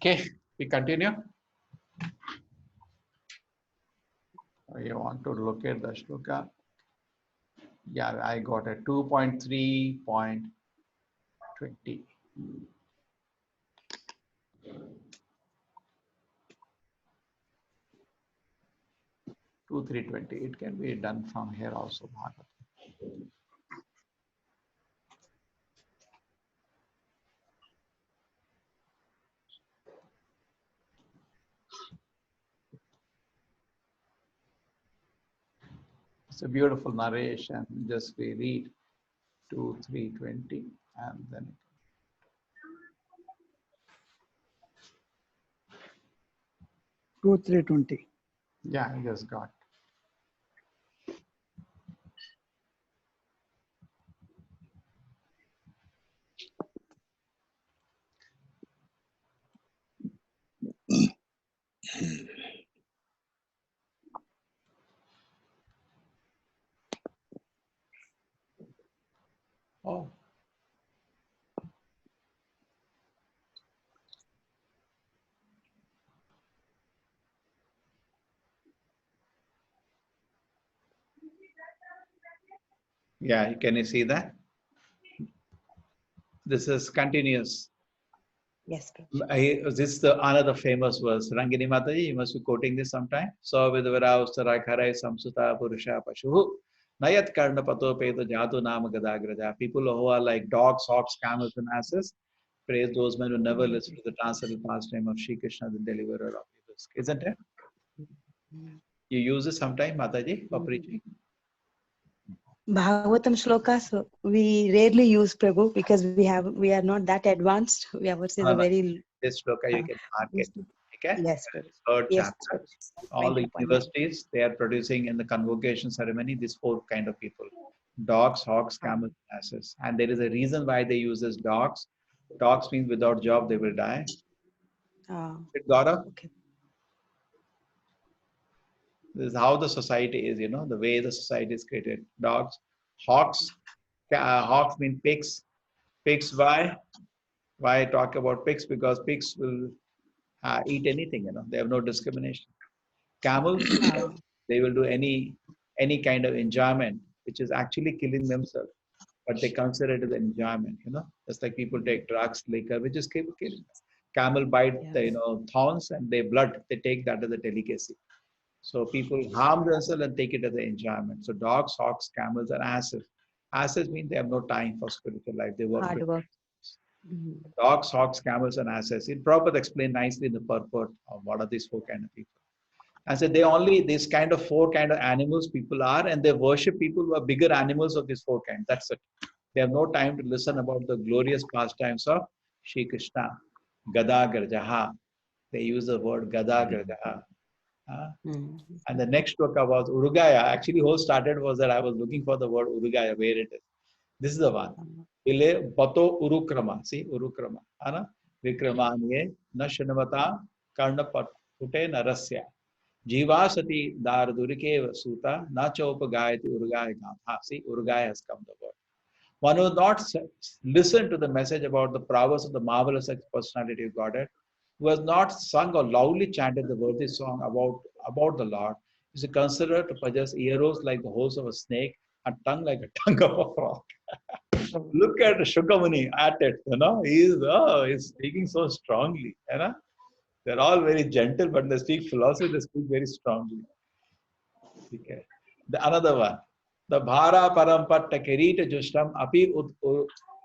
Okay, we continue. You want to look at the shloka? Yeah, I got a 2.3.20. 2.3.20. It can be done from here also, Bhagavat. It's a beautiful narration. Just we read 2.3.20 and then 2.3.20. yeah, I just got. Oh. Yeah, can you see that? This is continuous. Yes, This is the another famous verse. Rangini Mataji, you must be quoting this sometime. So vidvara ustara kharai samsuta purusha pashuhu. Nayat karna pato peta jatu nama gadagraja. People who are like dogs, hawks, camels, and asses. Praise those men who never listen to the transcendental pastime of Shri Krishna, the deliverer of evils. Isn't it? You use it sometime, Mataji, for preaching? Bhagavatam shlokas we rarely use, Prabhu, because we are not that advanced. Ours is a very this shloka you can mark it. Okay? yes, Prabhu. Third Yes, chapter. Prabhu. All the 20.9. universities, they are producing in the convocation ceremony these four kind of people: dogs, hawks, camels, asses. And there is a reason why they use this dogs. Dogs means without job they will die. It got up. Okay. This is how the society is, the way the society is created. Dogs, hawks, hawks mean pigs. Pigs, why? Why I talk about pigs? Because pigs will eat anything, they have no discrimination. Camels, they will do any kind of enjoyment, which is actually killing themselves, but they consider it as an enjoyment, Just like people take drugs, liquor, which is killing. Camel bite the thorns and they blood, they take that as a delicacy. So people harm themselves and take it as an enjoyment. So dogs, hawks, camels, and asses. Asses mean they have no time for spiritual life. They work. Hard work. Dogs, hawks, camels, and asses. In Prabhupada explained nicely in the purport of what are these four kind of people. And so they only this kind of four kind of animals people are, and they worship people who are bigger animals of these four kinds. That's it. They have no time to listen about the glorious pastimes of Shri Krishna. Gada Garjaha. They use the word Gada Garjaha. And the next shloka was Urugaya. Actually, whole started was that I was looking for the word Urugaya, where it is. This is the one. Ile Bato Urukrama. See, Urukrama. Ana Vikramanye Nashanavata Karna Pute Narasya. Jivasati Dardurike Suta Nachopagayati Urugaya Gantha. See, Urugaya has come the word. One who not listen to the message about the prowess of the marvelous personality of Godhead, who has not sung or loudly chanted the worthy song about the Lord, is considered to possess ears like the holes of a snake and tongue like a tongue of a frog. Look at Shukamuni at it, he's speaking so strongly, They're all very gentle, but they speak philosophy, they speak very strongly. Okay. Another one. The Bhara Parampatta Kirita Jushtam Api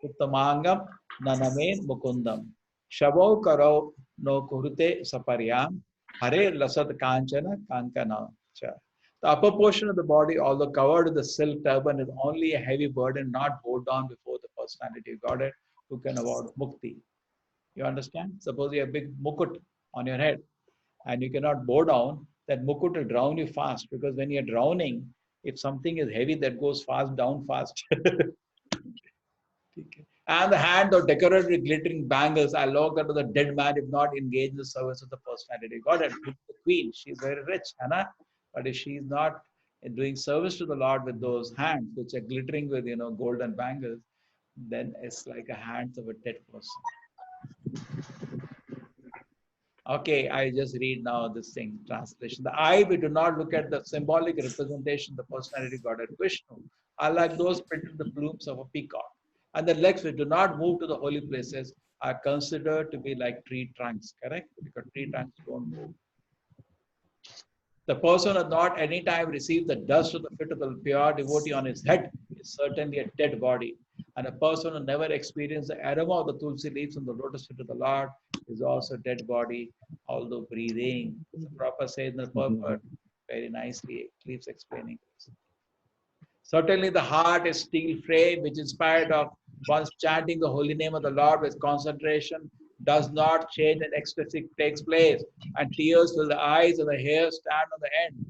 Uttamangam Naname Mukundam. Shavo Karo no Kurute Saparyam Hare Lasat Kanchana Kankana. The upper portion of the body, although covered with the silk turban, is only a heavy burden not bowed down before the personality of Godhead who can award mukti. You understand? Suppose you have a big mukut on your head and you cannot bow down, that mukut will drown you fast, because when you're drowning, if something is heavy, that goes fast down fast. And the hand or decorated with glittering bangles, I look unto the dead man if not engaged in the service of the personality. God had the queen, she's very rich, Anna, but if she's not doing service to the Lord with those hands, which are glittering with golden bangles, then it's like a hands of a dead person. Okay, I just read now this thing, translation. The eye, we do not look at the symbolic representation, the personality Godhead Vishnu, are like those printed in the plumes of a peacock. And the legs, which do not move to the holy places, are considered to be like tree trunks, correct? Because tree trunks don't move. The person who has not any time received the dust of the feet of the pure devotee on his head is certainly a dead body. And a person who never experienced the aroma of the tulsi leaves on the lotus feet of the Lord is also a dead body, although breathing. The proper says in the purport very nicely, keeps explaining this. Certainly, the heart is steel frame, which, in spite of once chanting the holy name of the Lord with concentration, does not change and ecstasy takes place, and tears fill the eyes and the hair stand on the end.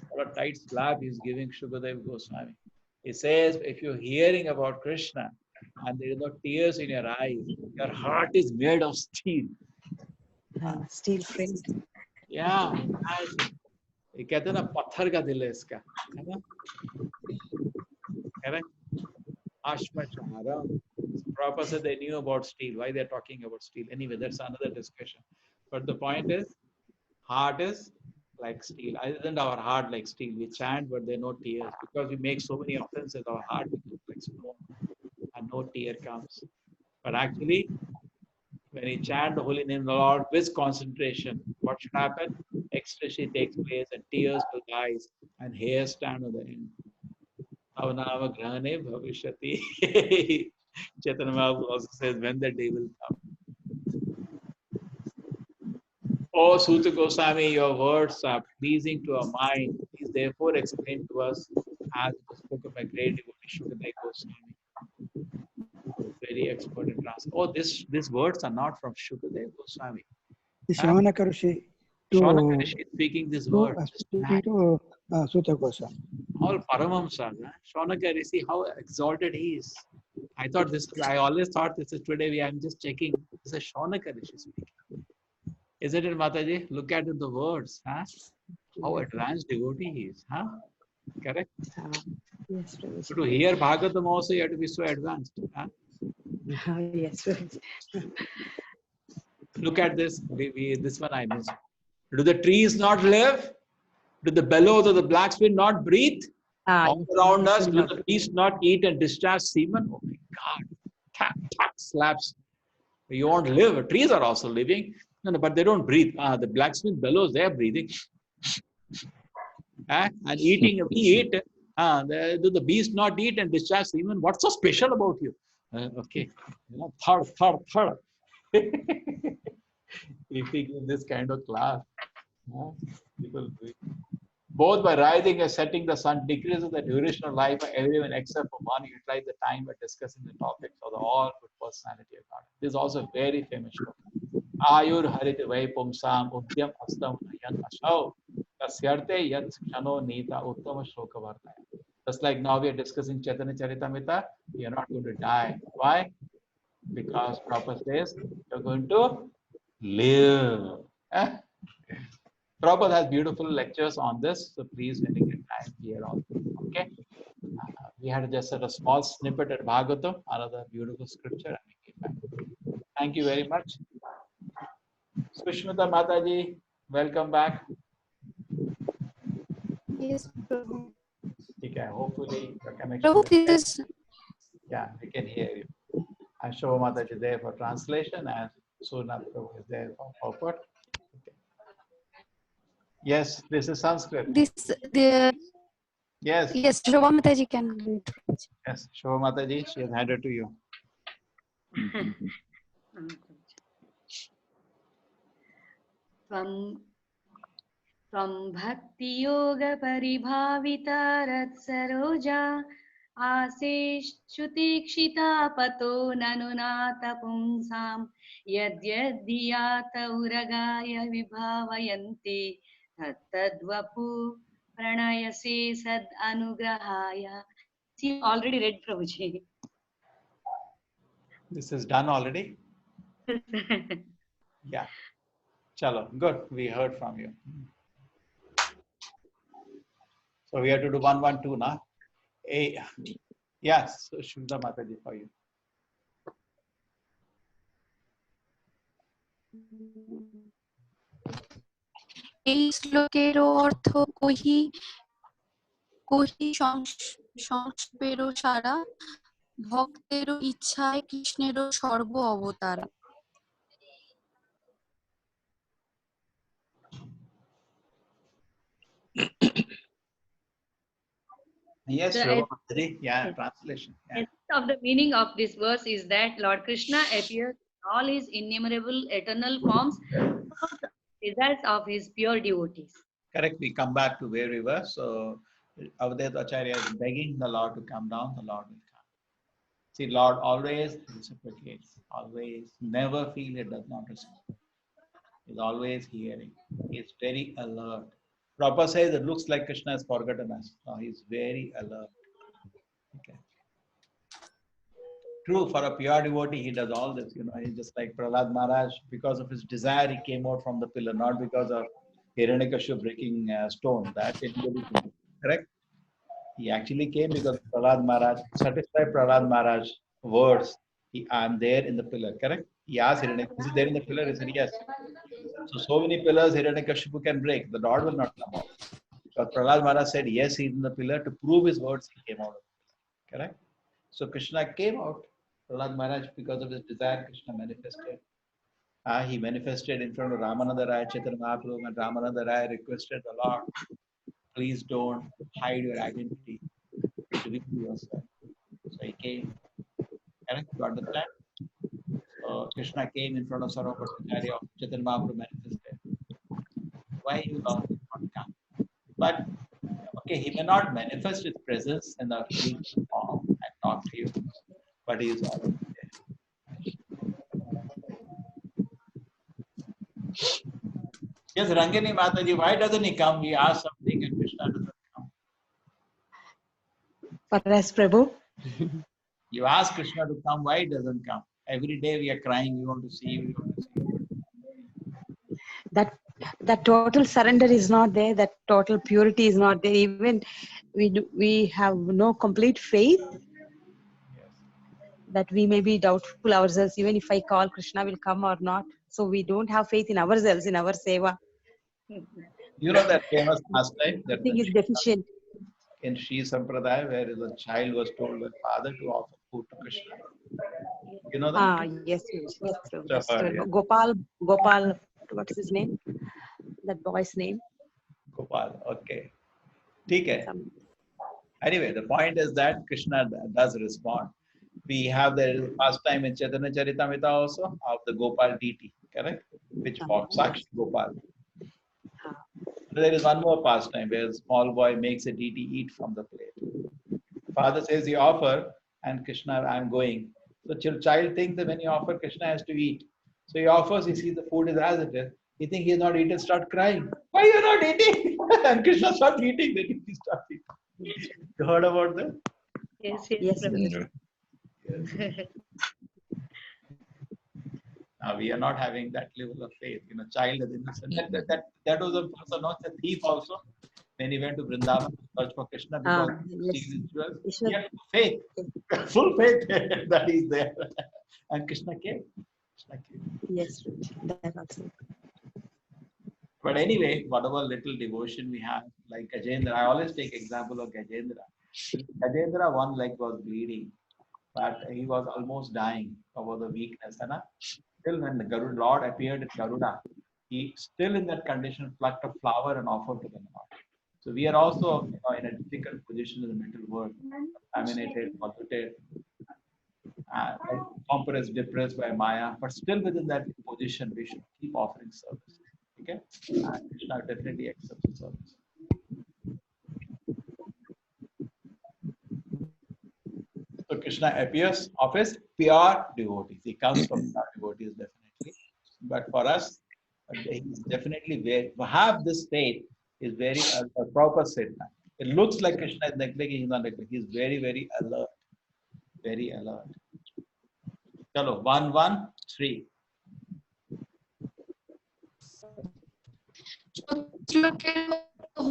What a tight slap he's giving Shukadev Goswami. He says, if you're hearing about Krishna and there is no tears in your eyes, your heart is made of steel. Steel frame. Yeah, imagine. ये कहते हैं ना पत्थर का दिल है इसका, है ना? Correct? Ashmachara. Prabhupada said they knew about steel. Why they're talking about steel? Anyway, that's another discussion. But the point is, heart is like steel. Isn't our heart like steel? We chant, but there are no tears. Because we make so many offenses, our heart becomes like stone and no tear comes. But actually, when you chant the holy name of the Lord with concentration, what should happen? Ecstasy takes place and tears will rise and hairs stand on the end. Avanava Grahane Bhavishyati. Chaitanya Mahaprabhu also says when the day will come. Oh, Suta Goswami, your words are pleasing to our mind. Please therefore explain to us as the spoke of my great devotee Shukadev Goswami. Very expert in translation. Oh, these words are not from Shukadev Goswami. Shaunaka Rishi Shaunaka Rishi is speaking these words. speaking to Suta Goswami. All Paramhamsas. Shaunaka Rishi, how exalted he is. I always thought this is today. I'm just checking. This is Shaunaka Rishi speaking. Isn't it, Mataji? Look at the words. Huh? How advanced devotee he is. Huh? Correct? Yes, Prabhuji. So to hear Bhagavatam also, you have to be so advanced. Huh? Yes, Prabhuji. Look at this. This one I missed. Do the trees not live? Do the bellows of the blacksmith not breathe? All around us, do the beasts not eat and discharge semen? Oh my God. Tap, tap, slaps. You won't live. Trees are also living. No, but they don't breathe. The blacksmith bellows, they are breathing. And eating, we eat. Do the beast not eat and discharge semen? What's so special about you? Okay. Third. If we give this kind of class, people do it. Both by rising and setting the sun decreases the duration of life for everyone except for one. Utilize the time by discussing the topics of the all good personality of God. This is also a very famous shloka. Ayur harit vai pumsam udyam astam yan ashav tasyarte yat shano nita uttama shloka vartaya. Just like now we are discussing Chaitanya Charitamrita, we are not going to die. Why? Because Prabhupada says you're going to live. Prabhupada has beautiful lectures on this, so please when you get time here also. Okay. We had just a small snippet at Bhagavatam, another beautiful scripture, and we came back. Thank you very much. Sushmita Mataji, welcome back. Yes, Prabhu. Okay, hopefully your connection. Prabhu, this is... Yeah, we can hear you. And Shobha Mataji is there for translation, and Surnath Prabhu is there for purport. Okay. Yes, this is Sanskrit. Yes. Yes, Shobha Mataji can read. Yes, Shobha Mataji, she has handed to you. From Bhakti Yoga Paribhavita Rat Saroja Asesh Shutikshita Pato Nanunata Pumsam Yadyadhyata Uragaya Vibhavayanti Tattadvapu Pranayase Sad Anugrahaya. See, already read, Prabhuji. This is done already? Yeah. Chalo, good. We heard from you. So we have to do 1, 1, 2 now. Yes, Shubha Mataji for you. এই শ্লোকেরও অর্থ কহি কহি সংস্পেরও সারা ভক্তেরও ইচ্ছায় কৃষ্ণেরও সর্ব অবতারা। Yes, The Prabhupada. Yeah, yes. translation. Yeah. essence of the meaning of this verse is that Lord Krishna appears in all his innumerable eternal forms, results of his pure devotees. Correct. We come back to where we were. So, Avadeta Acharya is begging the Lord to come down. The Lord will come. See, Lord always reciprocates. Always, never feel it does not reciprocate. He's always hearing. He's very alert. Prabhupada says it looks like Krishna has forgotten us. No, he's very alert. Okay. True, for a pure devotee, he does all this. He's just like Prahlad Maharaj. Because of his desire, he came out from the pillar, not because of Hiranyakashipu breaking stone. That anybody can do. Correct? He actually came because of Prahlad Maharaj, satisfied Prahlad Maharaj words. I'm there in the pillar. Correct? He asked Hiranyakashipu, is he there in the pillar? He said, yes. So many pillars Hiranyakashipu can break. The Lord will not come out. But Prahlad Maharaj said, yes, he's in the pillar. To prove his words, he came out of the pillar. Correct? So Krishna came out. Prahlad Maharaj, because of his desire, Krishna manifested. He manifested in front of Ramananda Raya, Chaitanya Mahaprabhu, and Ramananda Raya requested the Lord, please don't hide your identity. Reveal yourself. So he came. Correct? You understand? So Krishna came in front of Sarvabhaumacharya, Chaitanya Mahaprabhu manifested. Why you Lord did not come? But okay, he may not manifest his presence in the physical form and talk to you, but he is always there. Yes, Rangini Mataji, why doesn't he come? We ask something and Krishna doesn't come. For us, Prabhu. You ask Krishna to come, why he doesn't come? Every day we are crying, we want to see you, we want to see you. That total surrender is not there. That total purity is not there. Even we have no complete faith Yes. that we may be doubtful ourselves. Even if I call, Krishna will come or not. So we don't have faith in ourselves, in our seva. You know that famous pastime that Everything is deficient. in Sri Sampradaya, where the child was told by father to offer food to Krishna. You know that? Yes, Prabhu. Sure, yeah. Gopal, what's his name? That boy's name. Gopal, okay. Okay. Anyway, the point is that Krishna does respond. We have the pastime in Chaitanya Charitamrita also of the Gopal deity, correct? Which walks Sakshi Gopal. There is one more pastime where a small boy makes a deity eat from the plate. Father says he offer, and Krishna, I'm going. So child thinks that when he offer, Krishna has to eat. So he offers, he sees the food is as it is. He thinks he is not eating, start crying. Why are you not eating? And Krishna starts eating, then he starts eating. You heard about that? Yes, Yes, Prabhu. Now we are not having that level of faith. Child is innocent. That was a person, not a thief also. When he went to Vrindavan to search for Krishna because he had faith, full faith that he is there. And Krishna came. Yes, that also. But anyway, whatever little devotion we have, like Gajendra, I always take example of Gajendra. Gajendra, one leg was bleeding, but he was almost dying over the weakness. Still, when the Lord appeared at Garuda, he still in that condition plucked a flower and offered to the Lord. So we are also in a difficult position in the mental world, contaminated, polluted, compressed, depressed by Maya, but still within that position, we should keep offering service. Okay? And Krishna definitely accepts the service. So Krishna appears of his pure devotees. He comes from pure devotees definitely. But for us, he's definitely very, to have this state is very a proper statement. It looks like Krishna is neglecting, he's not neglecting. He's very, very alert. Very alert. Chalo, 113.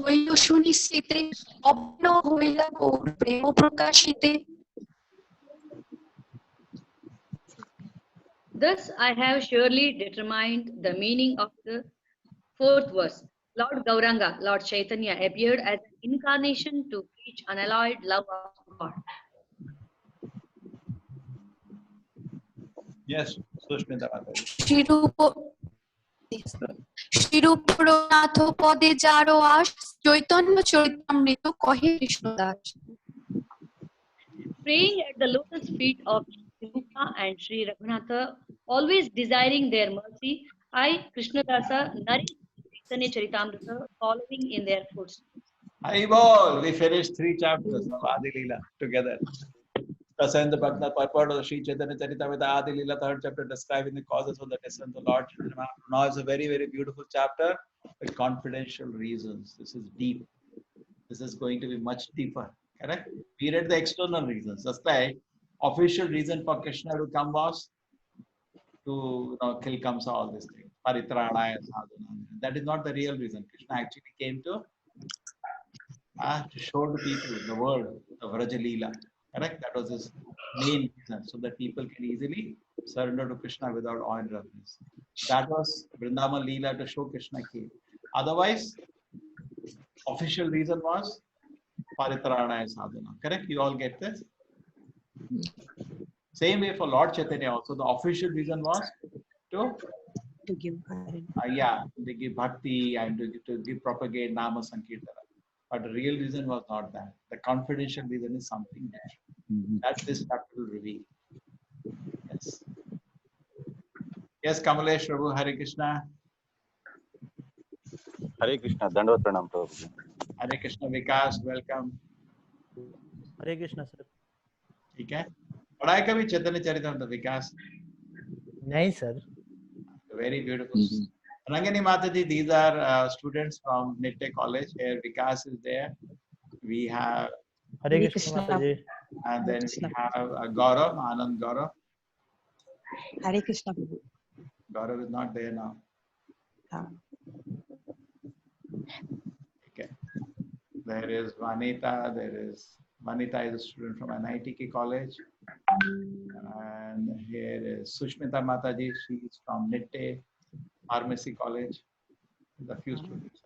হইল সুনিশ্চিতে অভিন্ন হইলা গৌর প্রেম প্রকাশিতে। Thus I have surely determined the meaning of the fourth verse. Lord Gauranga, Lord Chaitanya, appeared as an incarnation to preach unalloyed love of God. Yes, Sushmita Mataji. শিরূপ Nath পদে যারো আস চৈতন্য চরিতামৃত কহে Krishnadas. Praying at the lotus feet of Sri Rupa and Sri Raghunatha, always desiring their mercy, I, Krishnadasa, narrate Chaitanya Charitamrita, following in their footsteps. Haribol, we finished 3 chapters of Adi Leela together. Prasanta Bhakta purport of Sri Chaitanya Charitamrita Adi Leela, 3rd chapter, describing the causes of the descent of the Lord Chaitanya Mahaprabhu. Now it's a very, very beautiful chapter with confidential reasons. This is deep. This is going to be much deeper. Correct? We read the external reasons. Just like official reason for Krishna to come was to kill Kamsa, all these things. Paritranaya sadhana. That is not the real reason. Krishna actually came to show the people, the world, the Vraja Leela. Correct? That was his main reason, so that people can easily surrender to Krishna without awe and reverence. That was Vrindavan Leela, to show Krishna came. Otherwise, official reason was Paritranaya sadhana. Correct? You all get this? Same way for Lord Chaitanya also, the official reason was to give to give bhakti and to give propagate Nama Sankirtana. But the real reason was not that. The confidential reason is something different. That this chapter will reveal. Yes. Yes, Kamalesh Prabhu, Hare Krishna. Hare Krishna, Dandavat Pranam Prabhuji. Hare Krishna, Vikas, welcome. Hare Krishna, sir. ठीक है पढ़ाई कभी चैतन्य चरितामृत विकास नहीं sir. Very beautiful. Rangini Mataji, these are students from Nitte College. Here Vikas is there. We have Hare Krishna, Mataji. And then we have Gaurav, Anand Gaurav. Hare Krishna. Gaurav is not there now. Okay. There is Vanita. Vanita is a student from NITK College. And here is Sushmita Mataji. She is from Nitte Pharmacy College. There's a few students.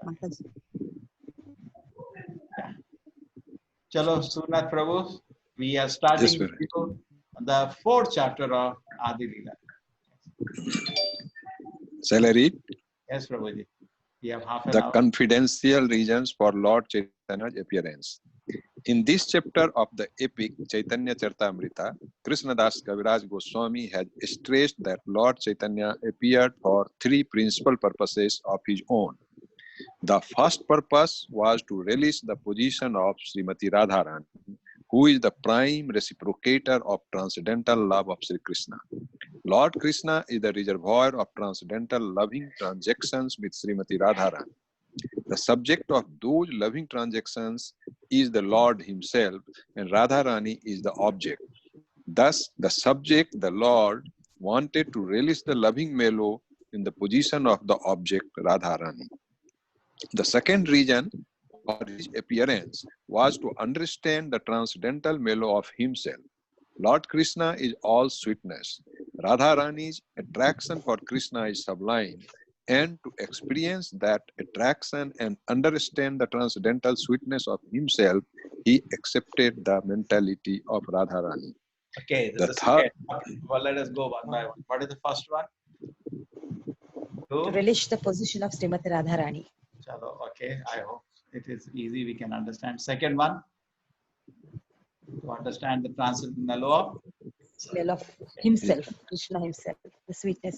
Yeah. Chalo, Surnath Prabhu, we are starting the 4th chapter of Adi Leela. Shall I read? Yes, Prabhuji. We have half an The hour. confidential reasons for Lord Chaitanya's appearance. In this chapter of the epic Chaitanya Charitamrita, Krishnadas Kaviraj Goswami has stressed that Lord Chaitanya appeared for 3 principal purposes of his own. The first purpose was to release the position of Srimati Radharani, who is the prime reciprocator of transcendental love of Sri Krishna. Lord Krishna is the reservoir of transcendental loving transactions with Srimati Radharani. The subject of those loving transactions is the Lord himself, and Radharani is the object. Thus, the subject, the Lord, wanted to release the loving mellow in the position of the object, Radharani. The second reason for his appearance was to understand the transcendental mellow of himself. Lord Krishna is all sweetness. Radharani's attraction for Krishna is sublime. And to experience that attraction and understand the transcendental sweetness of himself, he accepted the mentality of Radharani. Okay, this is okay. Well, let us go one by one. What is the first one? To relish the position of Srimati Radharani. Chalo, okay, I hope it is easy, we can understand. Second one, to understand the transcendental law of himself, Krishna himself, the sweetness.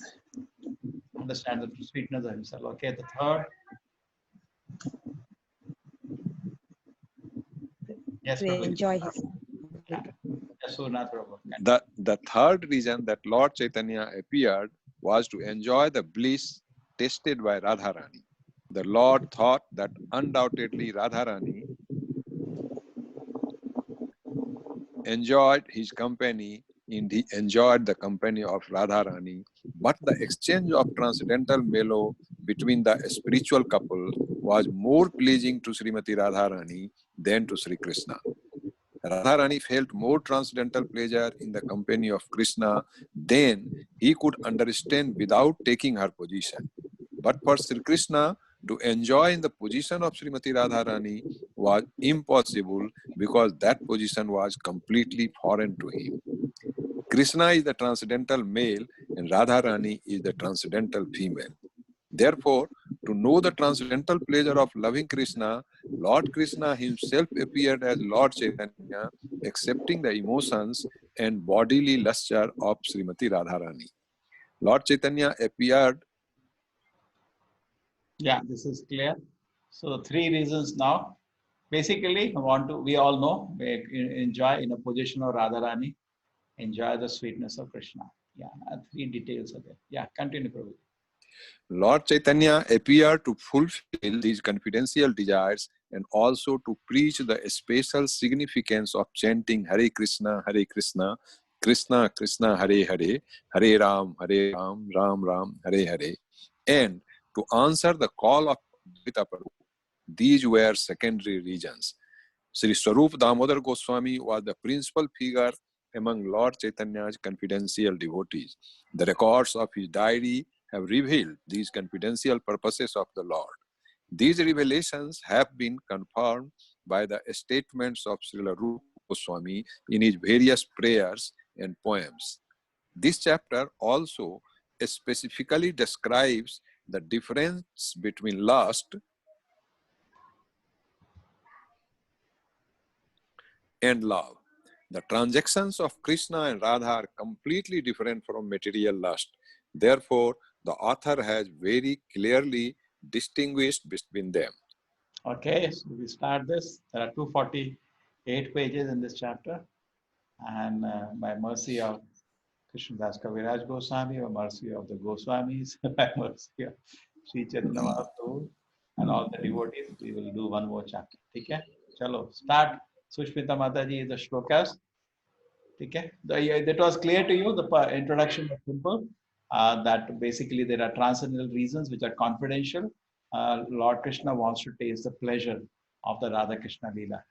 Understand the sweetness of himself. Okay, the third. Yes, to enjoy his. The third reason that Lord Chaitanya appeared was to enjoy the bliss tasted by Radharani. The Lord thought that undoubtedly Radharani enjoyed his company, and he enjoyed the company of Radharani, but the exchange of transcendental mellow between the spiritual couple was more pleasing to Srimati Radharani than to Sri Krishna. Radharani felt more transcendental pleasure in the company of Krishna than he could understand without taking her position. But for Sri Krishna to enjoy in the position of Srimati Radharani was impossible because that position was completely foreign to him. Krishna is the transcendental male and Radharani is the transcendental female. Therefore, to know the transcendental pleasure of loving Krishna, Lord Krishna himself appeared as Lord Chaitanya, accepting the emotions and bodily lustre of Srimati Radharani. Lord Chaitanya appeared. Yeah, this is clear. So 3 reasons now. Basically, we all know, we enjoy in a position of Radharani, enjoy the sweetness of Krishna. Yeah, 3 details are there. Yeah, continue, Prabhu. Lord Chaitanya appeared to fulfill these confidential desires and also to preach the special significance of chanting Hare Krishna, Krishna Krishna, Hare Hare, Hare Ram, Ram Ram, Hare Hare, and to answer the call of Gita Prabhu. These were secondary reasons. Sri Swarup Damodar Goswami was the principal figure among Lord Chaitanya's confidential devotees. The records of his diary have revealed these confidential purposes of the Lord. These revelations have been confirmed by the statements of Srila Rupa Goswami in his various prayers and poems. This chapter also specifically describes the difference between lust and love. The transactions of Krishna and Radha are completely different from material lust. Therefore, the author has very clearly distinguished between them. Okay, so we start this. There are 248 pages in this chapter. And by mercy of Krishnadas Kaviraj Goswami, by mercy of the Goswamis, by mercy of Sri Chaitanya Mahaprabhu, and all the devotees, we will do one more chapter. Okay? Chalo, start. Sushmita Mataji, the shlokas. Okay? That was clear to you, the introduction was simple. That basically there are transcendental reasons which are confidential. Lord Krishna wants to taste the pleasure of the Radha Krishna Leela.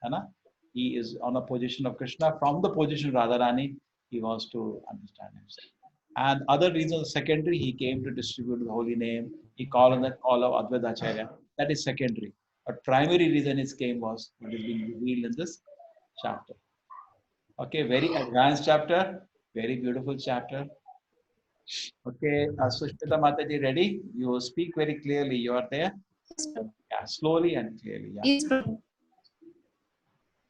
He is on a position of Krishna. From the position of Radharani, he wants to understand himself. And other reasons, secondary, he came to distribute the holy name. He called on the call of Advaita Acharya. That is secondary. But primary reason his came was what is being revealed in this chapter. Okay, very advanced chapter, very beautiful chapter. Okay, Sushmita Mataji, ready? You will speak very clearly. You are there? Yeah, slowly and clearly. Yeah. Yes, Prabhu.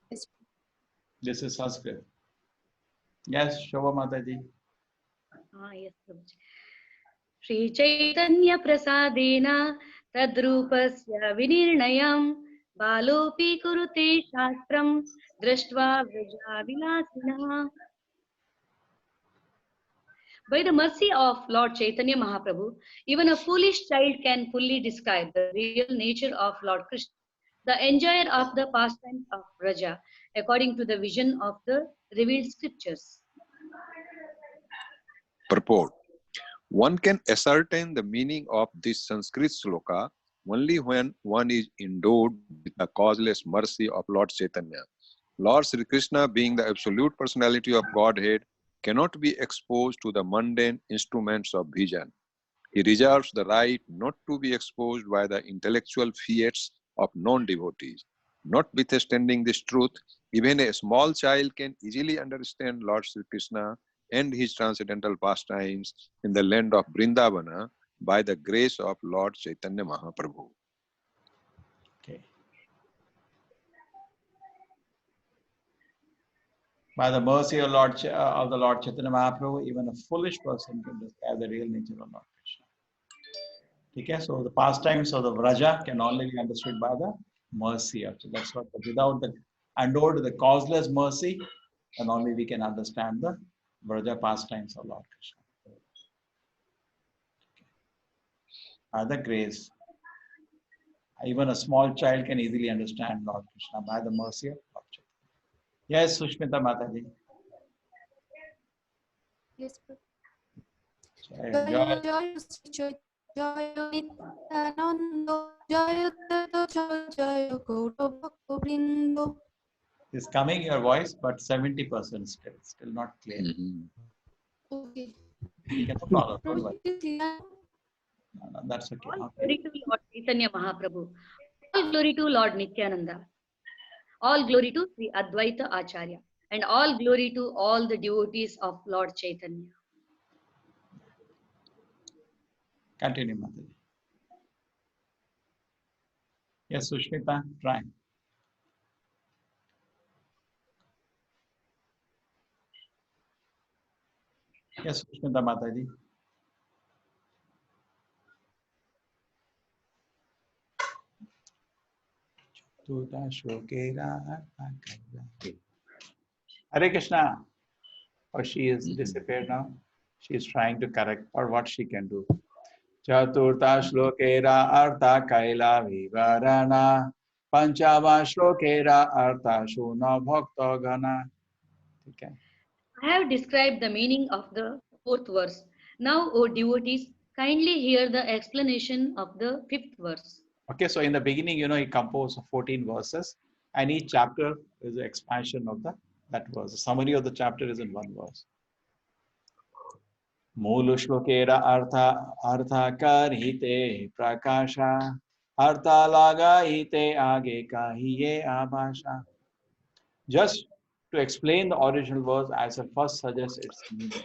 Yes. This is Sanskrit. Yes, Shobha Mataji. Yes, Prabhuji. Shri Chaitanya Prasadena Tadrupasya Vinirnayam Balopi Kurute Shastram Drashtva Vraja Vilasina. By the mercy of Lord Chaitanya Mahaprabhu, even a foolish child can fully describe the real nature of Lord Krishna, the enjoyer of the pastimes of Vraja, according to the vision of the revealed scriptures. Purport. One can ascertain the meaning of this Sanskrit sloka only when one is endowed with the causeless mercy of Lord Chaitanya. Lord Sri Krishna, being the absolute personality of Godhead, cannot be exposed to the mundane instruments of vision. He reserves the right not to be exposed by the intellectual fiats of non-devotees. Notwithstanding this truth, even a small child can easily understand Lord Sri Krishna and his transcendental pastimes in the land of Vrindavana by the grace of Lord Chaitanya Mahaprabhu. Okay. By the mercy of the Lord Chaitanya Mahaprabhu, even a foolish person can describe the real nature of Lord Krishna. Okay, so the pastimes of the Vraja can only be understood by the mercy of. So that's what. Without the endowed the causeless mercy, then only we can understand the Vraja pastimes of Lord Krishna. By the grace, even a small child can easily understand Lord Krishna by the mercy of Lord Chaitanya. Yes, Sushmita Mataji. Yes, Prabhu. Jai. Jaya Sri Jaya Nityananda Jaya Tata Jaya Gaurava Govindo. Is coming your voice, but 70% still not clear. Mm-hmm. Okay. Okay, no problem. Don't worry. Prabhuji, No, that's okay. All Okay. glory to Lord Chaitanya Mahaprabhu. All glory to Lord Nityananda. All glory to Sri Advaita Acharya. And all glory to all the devotees of Lord Chaitanya. Continue, Mataji. Yes, Sushmita, try. Yes, Sushmita Mataji. Hare Krishna. Or she is disappeared now. She is trying to correct or what she can do. Chaturta shlokera artha kaila vivarana. Panchama shlokera artha shuna bhakta gana. Okay. I have described the meaning of the fourth verse. Now, O devotees, kindly hear the explanation of the fifth verse. Okay, so in the beginning, he composed 14 verses, and each chapter is an expansion of that verse. The summary of the chapter is in one verse. Mulu shlokera artha karhite prakasha artha lagaite age kahiye abhasha. Just to explain the original verse, as I first suggest its meaning.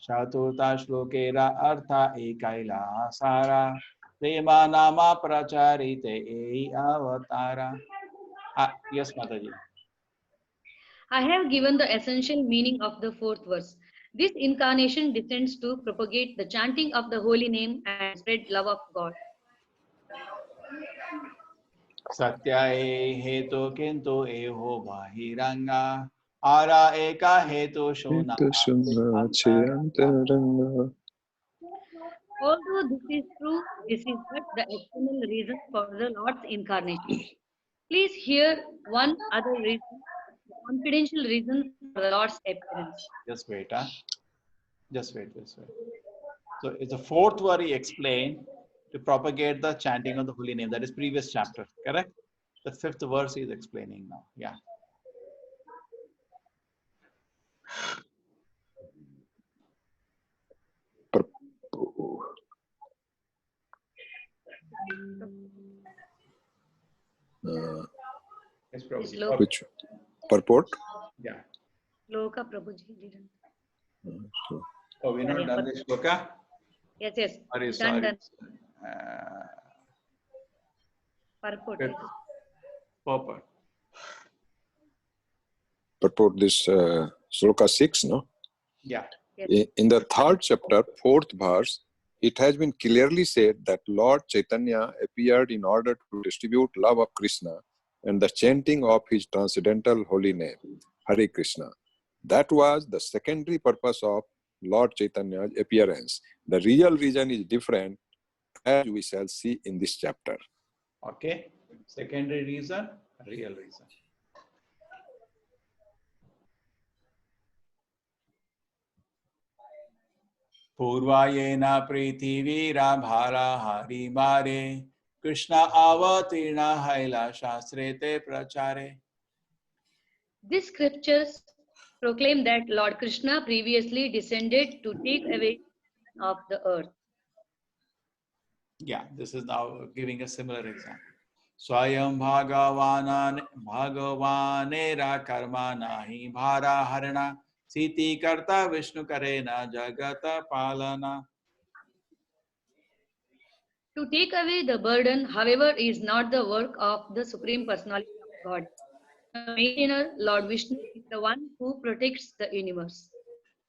Chaturta shlokera artha ekaila sara Prema nama pracharite ei avatara. Yes, Mataji. I have given the essential meaning of the fourth verse. This incarnation descends to propagate the chanting of the holy name and spread love of God. Satya e hetu kintu eho bahiranga ara eka hetu shuna. Although this is true, this is but the external reason for the Lord's incarnation. Please hear one other reason, the confidential reason for the Lord's appearance. Just wait, huh? Just wait. So it's the fourth word he explained to propagate the chanting of the holy name. That is previous chapter, correct? The fifth verse he is explaining now. Yeah. Yes, Prabhuji. Which purport? Yeah. Shloka Prabhuji didn't. Oh, we're not done this shloka? Yes. Sorry. Done. Purport. Yes. Purport. Purport this Shloka 6, no? Yeah. Yes. In the third chapter, fourth verse, it has been clearly said that Lord Chaitanya appeared in order to distribute love of Krishna and the chanting of his transcendental holy name, Hare Krishna. That was the secondary purpose of Lord Chaitanya's appearance. The real reason is different, as we shall see in this chapter. Okay. Secondary reason, real reason. Purvayena prithivira bhara hari mare Krishna avatirna haila shastrete prachare. These scriptures proclaim that Lord Krishna previously descended to take away of the earth. Yeah, this is now giving a similar example. Swayam bhagavanera karma nahi bhara harana siti karta vishnu karena jagata palana. To take away the burden, however, is not the work of the Supreme Personality of God. The maintainer, Lord Vishnu, is the one who protects the universe.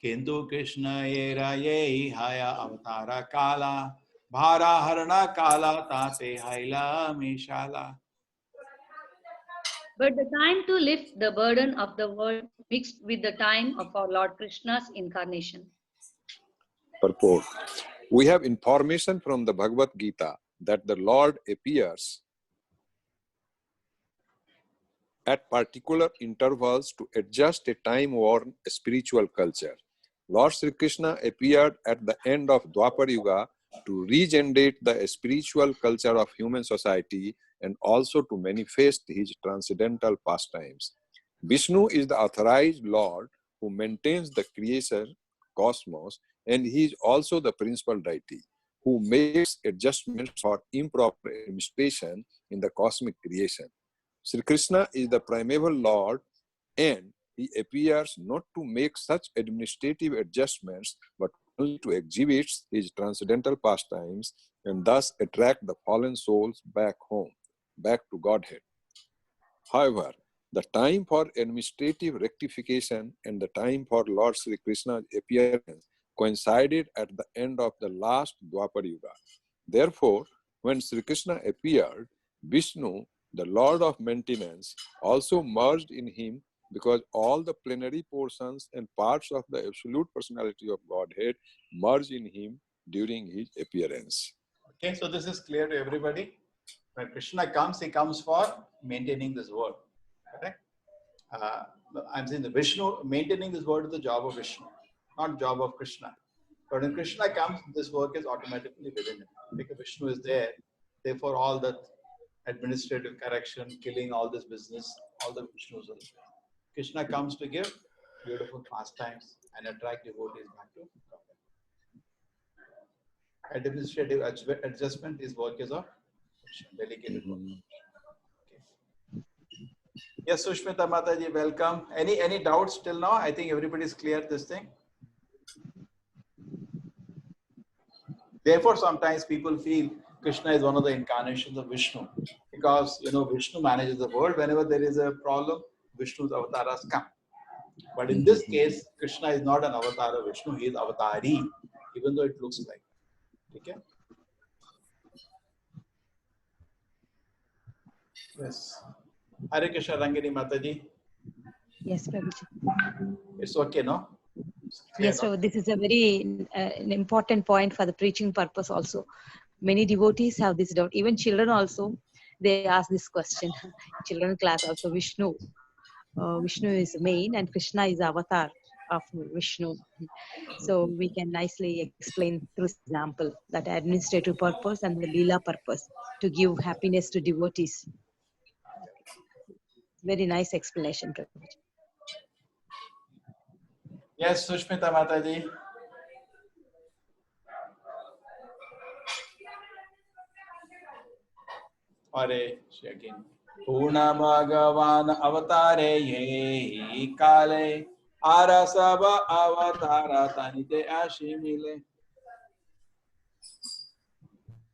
Kintu Krishna yera ye haya avatara kala bhara harana kala tate haila mishala. But the time to lift the burden of the world mixed with the time of our Lord Krishna's incarnation. Purport. We have information from the Bhagavad Gita that the Lord appears at particular intervals to adjust a time-worn spiritual culture. Lord Sri Krishna appeared at the end of Dwapar Yuga to regenerate the spiritual culture of human society and also to manifest his transcendental pastimes. Vishnu is the authorized Lord who maintains the creation cosmos, and he is also the principal deity who makes adjustments for improper administration in the cosmic creation. Sri Krishna is the primeval Lord, and he appears not to make such administrative adjustments, but only to exhibit his transcendental pastimes and thus attract the fallen souls back home, back to Godhead. However, the time for administrative rectification and the time for Lord Sri Krishna's appearance coincided at the end of the last Dwapar Yuga. Therefore, when Sri Krishna appeared, Vishnu, the Lord of maintenance, also merged in him, because all the plenary portions and parts of the absolute personality of Godhead merge in him during his appearance. Okay, so this is clear to everybody. When Krishna comes, he comes for maintaining this world. Correct? I'm saying the Vishnu, maintaining this world is the job of Vishnu, not job of Krishna. But when Krishna comes, this work is automatically within him. Because Vishnu is there, therefore all the administrative correction, killing all this business, all the Vishnus are there. Krishna comes to give beautiful pastimes and attract devotees back to God. Administrative adjustment is work is of delegated work. Okay. Yes, Sushmita Mataji, welcome. Any doubts till now? I think everybody is clear this thing. Therefore, sometimes people feel Krishna is one of the incarnations of Vishnu, because Vishnu manages the world. Whenever there is a problem, Vishnu's avatars come. But in this case, Krishna is not an avatar of Vishnu, he is avatari, even though it looks like. Okay? Yes. Hare Krishna Rangini Mataji. Yes, Prabhuji. It's okay, no? Yes, Prabhu. This is a very an important point for the preaching purpose also. Many devotees have this doubt. Even children also, they ask this question. Children class also, Vishnu. Vishnu is main and Krishna is avatar of Vishnu. So we can nicely explain through example that administrative purpose and the Leela purpose to give happiness to devotees. Very nice explanation, Prabhuji. Yes, Sushmita Mataji. Hare again. Purna Bhagavan Avatare Ye Kale Arasaba Avatara Tanite Ashimile.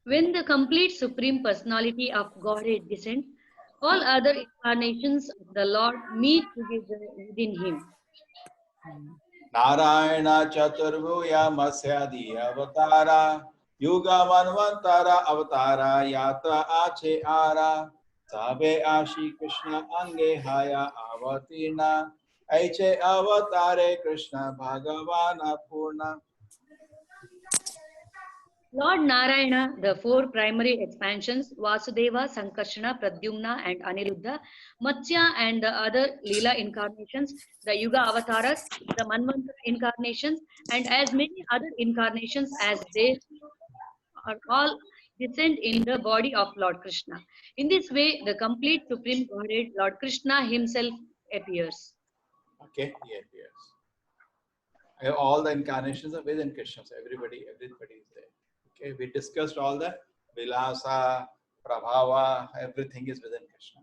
When the complete Supreme Personality of Godhead descends, all other incarnations of the Lord meet together within him. Narayana Chaturvuya Masyadi Avatara Yuga Manvantara Avatara Yatra Ache Ara Sabe Ashi Krishna Ange Haya Avatina Aiche Avatare Krishna Bhagavana Purna. Lord Narayana, the four primary expansions, Vasudeva, Sankarshana, Pradyumna and Aniruddha, Matsya and the other Leela incarnations, the Yuga avatars, the Manvantara incarnations, and as many other incarnations as they are all descend in the body of Lord Krishna. In this way, the complete Supreme Godhead, Lord Krishna himself appears. Okay, he appears. All the incarnations are within Krishna, so everybody is there. Okay, we discussed all the Vilasa, Prabhava, everything is within Krishna.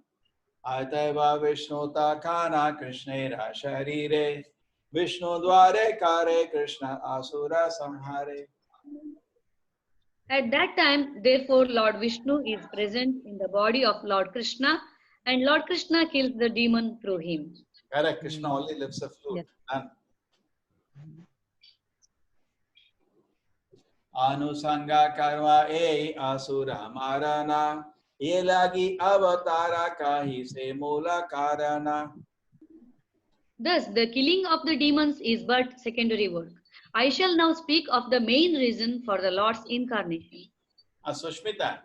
Ataiva Vishnu Takana Krishnera Sharire Vishnu Dware Kare Krishna Asura Samhare. At that time, therefore, Lord Vishnu is present in the body of Lord Krishna, and Lord Krishna kills the demon through him. Correct, Krishna only lifts a flute. Yes. Anusanga karma asura marana ye lagi avatara kahi se mula karana. Thus, the killing of the demons is but secondary work. I shall now speak of the main reason for the Lord's incarnation. Sushmita,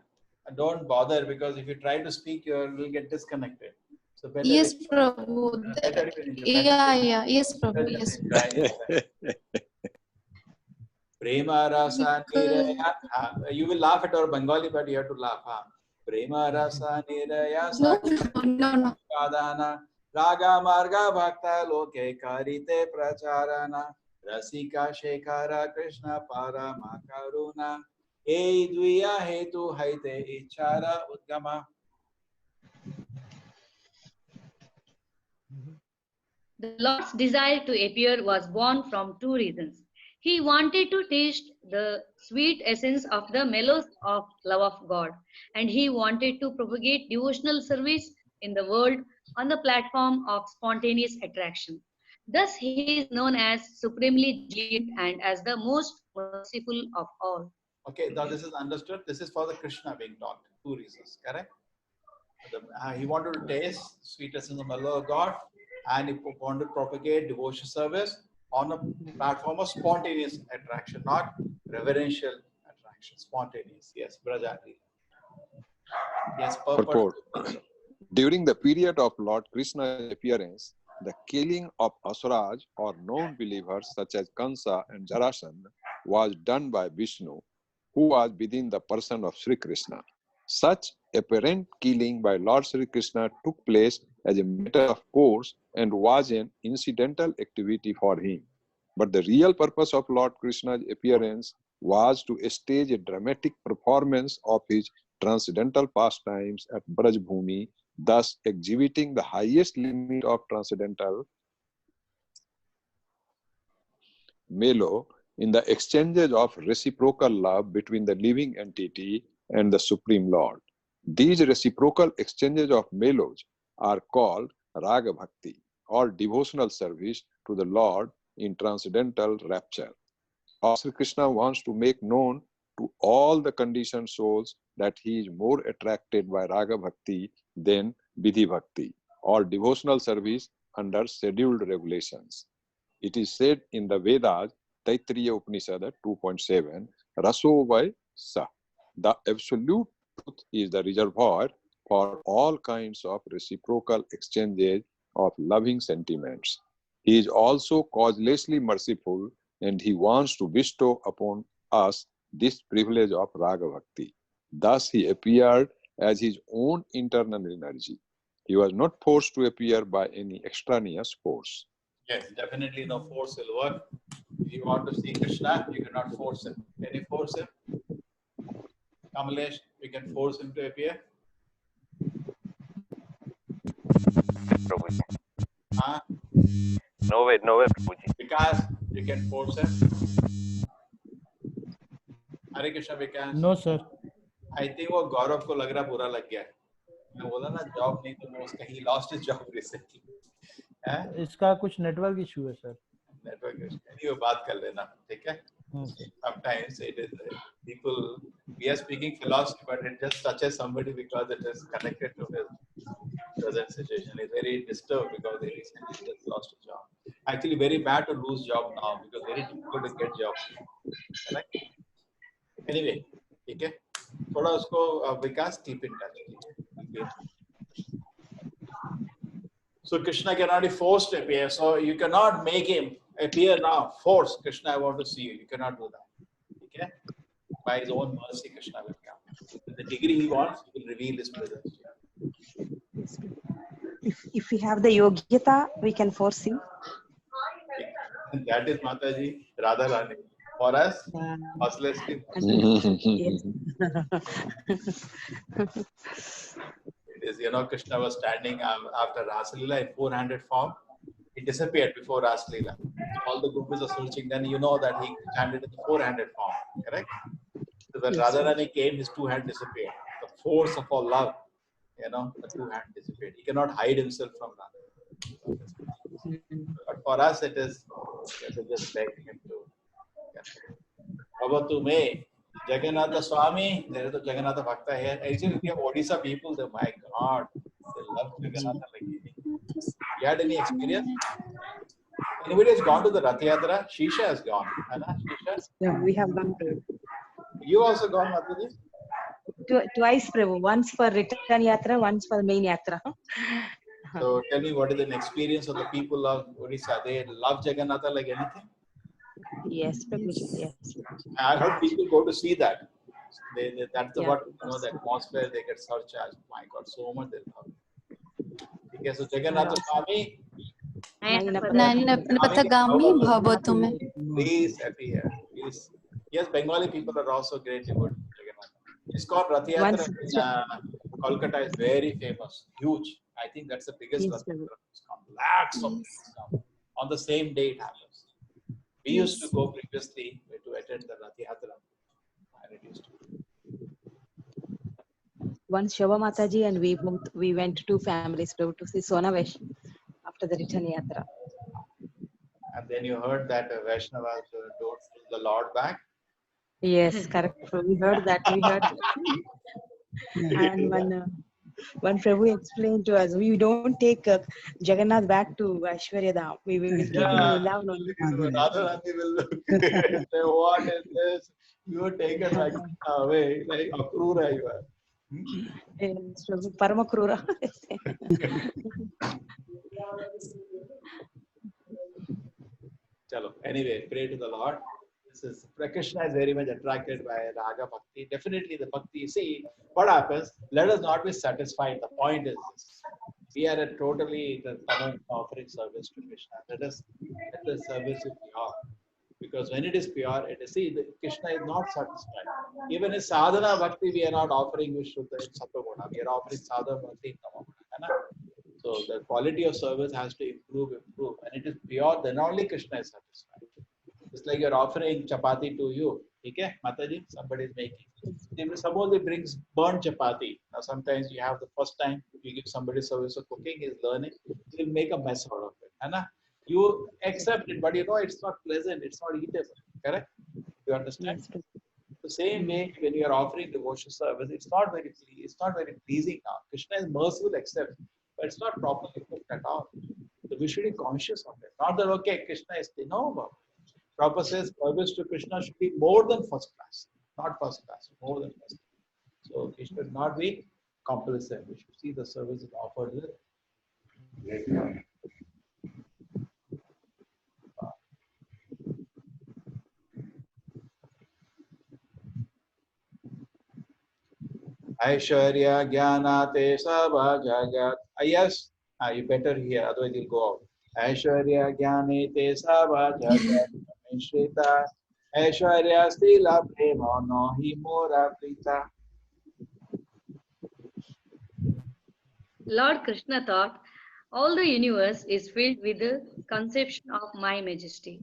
don't bother, because if you try to speak, you will get disconnected. So better Yes, Prabhu. Yes, Prabhu. Yes. Prema rasa niraya. You will laugh at our Bengali, but you have to laugh. Prema rasa niraya No. sadhana raga marga bhakta loke karite pracharana Rasika Shekhara Krishna Parama Karuna Hey Dviya Hetu Haite Ichara Udgama. The Lord's desire to appear was born from two reasons. He wanted to taste the sweet essence of the mellows of love of God, and he wanted to propagate devotional service in the world on the platform of spontaneous attraction. Thus, he is known as supremely diligent and as the most merciful of all. Okay, now this is understood. This is for the Krishna being talked. Two reasons, correct? He wanted to taste sweetness in the mellow of God, and he wanted to propagate devotion service on a platform of spontaneous attraction, not reverential attraction. Spontaneous, yes, Brajati. Yes, purport. Purport. During the period of Lord Krishna's appearance, the killing of Asuras or non-believers such as Kansa and Jarasandha was done by Vishnu, who was within the person of Sri Krishna. Such apparent killing by Lord Sri Krishna took place as a matter of course and was an incidental activity for him. But the real purpose of Lord Krishna's appearance was to stage a dramatic performance of his transcendental pastimes at Brajbhumi, thus exhibiting the highest limit of transcendental melo in the exchanges of reciprocal love between the living entity and the Supreme Lord. These reciprocal exchanges of melos are called Raga Bhakti, or devotional service to the Lord in transcendental rapture. Lord Sri Krishna wants to make known to all the conditioned souls that he is more attracted by Raga Bhakti than Vidhi Bhakti, or devotional service under scheduled regulations. It is said in the Vedas, Taittiriya Upanishad 2.7, Raso vai sa. The absolute truth is the reservoir for all kinds of reciprocal exchanges of loving sentiments. He is also causelessly merciful, and he wants to bestow upon us this privilege of Raga Bhakti. Thus he appeared as his own internal energy. He was not forced to appear by any extraneous force. Yes, definitely no force will work. If you want to see Krishna, you cannot force him. Can you force him? Kamalesh, you can force him to appear? Prabhuji. Huh? No way, Prabhuji. Vikas, you can force him? Hare Krishna, Vikas. No, sir. I think वो गौरव को लग रहा बुरा लग गया. मैं बोला ना जॉब नहीं तो मैं उसका he lost his job recently. इसका कुछ नेटवर्क इशू है सर. Network issue. Anyway, बात कर लेना, ठीक है? Sometimes it is people. We are speaking philosophy, but it just touches somebody because it is connected to his present situation. He's very disturbed because he recently just lost a job. Actually, very bad to lose job now because very difficult to get job. Correct? Anyway, ठीक है? थोड़ा उसको विकास keep in touch. Okay. So Krishna cannot be forced to appear. So you cannot make him appear now. Force Krishna, I want to see you. You cannot do that. Okay? By his own mercy, Krishna will come. To the degree he wants, he will reveal his presence. If we have the yogyata, we can force him. And that is Mataji, Radha Rani. For us, mercilessly. Yes. It is, Krishna was standing after Rasalila in 400 form. He disappeared before Rasalila. All the gopis are searching. Then you know that he standed in the 400 form. Correct? So when Radharani came, his two hands disappeared. The force of all love, the two hands disappeared. He cannot hide himself from Radha. But for us, it is just begging him to. Bhavatu me, Jagannatha Swami, there is a Jagannatha Bhakta here. Actually, we have Odisha people, my God, they love Jagannatha like anything. You had any experience? Anybody has gone to the Rath Yatra? Shisha has gone. Anna, Shisha? Yeah, we have gone to You also gone, Mataji? twice, Prabhu. Once for return yatra, once for main yatra. So tell me, what is an experience of the people of Odisha? They love Jagannatha like anything? Yes, Prabhu. Yes. I heard people go to see that. That's what, the atmosphere, they get surcharged. My God, so much they love. Okay, so Jagannatha Swami, Nayanapatagami bhavatu mein. Please, happy here. Please. Yes, Bengali people are also great devotees. It's called Rath Yatra in Kolkata is very famous, huge. I think that's the biggest Yes, Rath Prabhu. Yatra. It's come. Lakhs of people come. On the same day it happens. We used to go previously to attend the Rath Yatra. And it used to. Once Shobha Mataji and we went to families to see Sona Vesh after the return yatra. And then you heard that Vaishnavas don't pull the Lord back. Yes, correct. We heard that. We heard. And when Prabhu explained to us, we don't take Jagannath back to Aishwarya Dham. We will keep him in Vrindavan only. Radharani will look say, what is this? You are taken like away, like Akrura you are. Yes, Prabhu, Parama Krura. Chalo. Anyway, pray to the Lord. This is Krishna is very much attracted by Raga Bhakti. Definitely the Bhakti. See, what happens? Let us not be satisfied. The point is this. We are totally offering service to Krishna. Let the service be pure. Because when it is pure, it is, see, Krishna is not satisfied. Even in sadhana bhakti, we are not offering Vishuddha in Sattva-guna. We are offering sadhana bhakti in Tama-guna. So the quality of service has to improve. When it is pure, then only Krishna is satisfied. It's like you're offering chapati to you. Okay, Mataji, somebody is making. Suppose he brings burnt chapati. Now sometimes you have the first time you give somebody service of cooking, he's learning, he'll make a mess out of it. You accept it, but you know it's not pleasant, it's not eatable. Correct? You understand? The same way when you are offering devotional service, it's not very pleasing now. Krishna is merciful, accept, but it's not properly cooked at all. So we should be conscious of it. Not that okay, Krishna is no. Prabhupada says service to Krishna should be more than first class, not first class, more than first class. So it should not be compulsive. We should see the service is offered with great love. Aishwarya Jnana Te Sabha Jagat. Yes, you better hear, otherwise you'll go out. Aishwarya Jnane Te Sabha Jagat. Shrita Aishwarya Stila Prema Nahi Mora Prita. Lord Krishna thought, all the universe is filled with the conception of my majesty.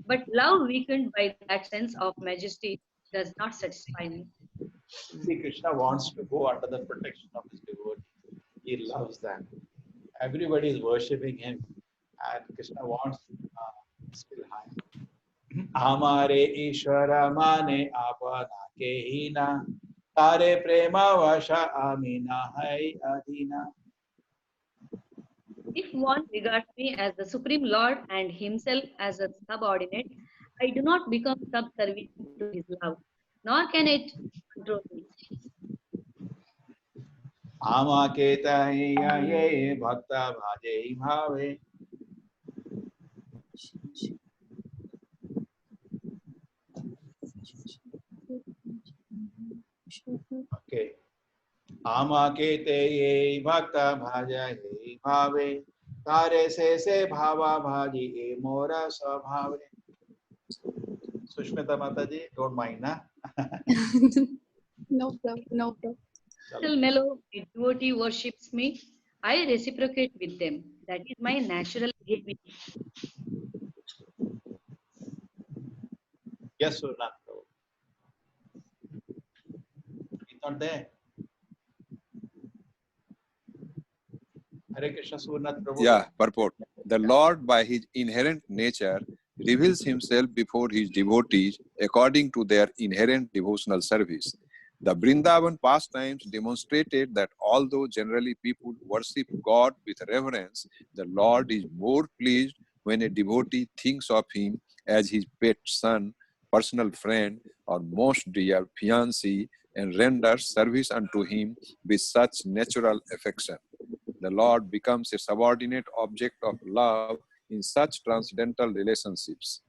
But love weakened by that sense of majesty does not satisfy me. See, Krishna wants to go under the protection of his devotee. He loves them. Everybody is worshipping him, and Krishna wants still high. Amare Ishvara Mane Apana Kehina Tare Prema Vasha Amina Hai Adina. If one regards me as the Supreme Lord and himself as a subordinate, I do not become subservient to his love, nor can it control me. Ama Keta Ye Bhakta Bhaje Bhave. Okay. Ama Kete Ye Bhakta Bhaje Bhave. Tare Se Bhava Bhaji E Mora Svabhave. Sushmita Mataji, don't mind, na? No problem. Little mellow, a devotee worships me, I reciprocate with them. That is my natural behavior. Yes or not? It's not there. Hare Krishna Surnath Prabhu. Yeah, purport. The Lord, by his inherent nature, reveals himself before his devotees according to their inherent devotional service. The Vrindavan pastimes demonstrated that although generally people worship God with reverence, the Lord is more pleased when a devotee thinks of him as his pet son, personal friend, or most dear fiancé and renders service unto him with such natural affection. The Lord becomes a subordinate object of love in such transcendental relationships.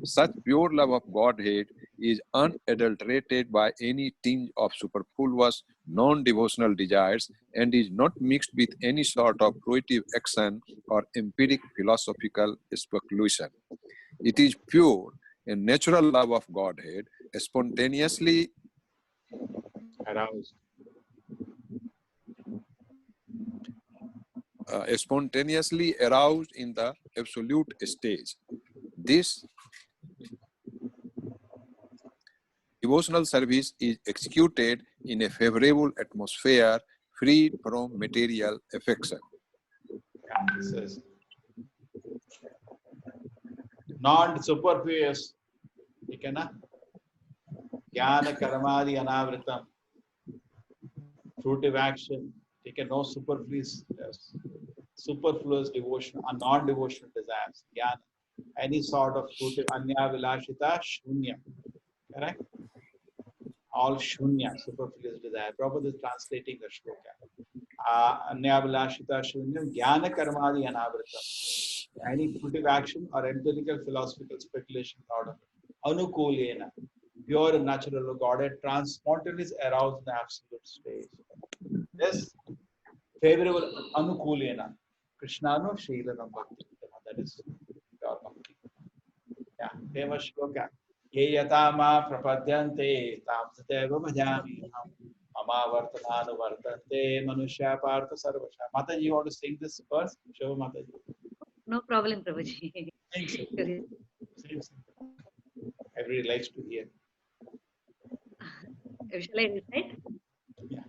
Such pure love of Godhead is unadulterated by any tinge of superfluous, non-devotional desires and is not mixed with any sort of fruitive action or empiric philosophical speculation. It is pure and natural love of Godhead, spontaneously Aroused. Spontaneously aroused in the absolute stage. This devotional service is executed in a favorable atmosphere, free from material affection. Yeah, this is non-superfluous. ठीक है ना? ज्ञान कर्मादि अनावृतम. Fruitive action. ठीक है? No superfluous devotion or non-devotional desires. Jnana. Any sort of fruitive anya vilashita shunya. Correct? All shunya, superfluous desire. Prabhupada is translating the shloka. Anya vilashita shunyam jnana karmadi anavritam. Any fruitive action or empirical philosophical speculation out of it. Anukulena. Pure and natural Godhead, spontaneous aroused in the absolute stage. Yes, favorable anukulena. Krishnanu Shailanam Bhakti. That is pure bhakti. Yeah, famous shloka. Ye yatama prapadyante tam sateva bhajami mama vartamanu vartante manushya partha sarvasha. Mataji, you want to sing this verse? Shobha Mataji. No problem, Prabhuji. Thanks. Everybody likes to hear. Shall I recite? Yeah.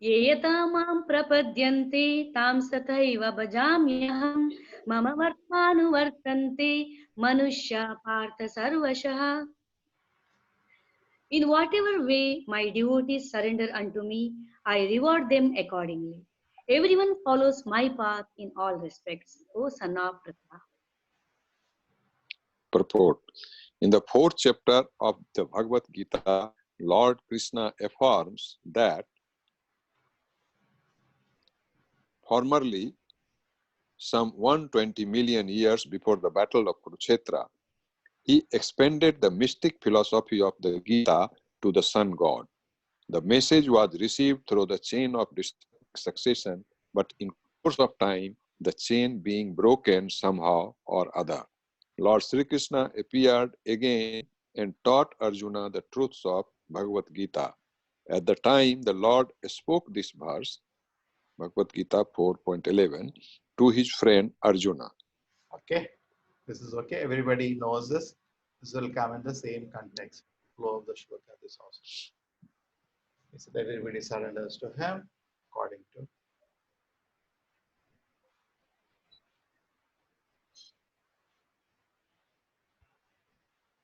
ये यथा मां प्रपद्यन्ते तां सतैव भजाम्यहं मम वर्त्मानुवर्तन्ते मनुष्या पार्थ सर्वशः. In whatever way my devotees surrender unto me, I reward them accordingly. Everyone follows my path in all respects, O son of Pratha. Purport. In the 4th chapter of the Bhagavad Gita, Lord Krishna affirms that formerly, some 120 million years before the battle of Kurukshetra, he expanded the mystic philosophy of the Gita to the sun god. The message was received through the chain of succession, but in course of time, the chain being broken somehow or other. Lord Sri Krishna appeared again and taught Arjuna the truths of Bhagavad Gita. At the time the Lord spoke this verse, Bhagavad Gita 4.11, to his friend Arjuna. Okay, this is okay. Everybody knows this. This will come in the same context. Flow of the shloka. This also. He said everybody surrenders to him according to.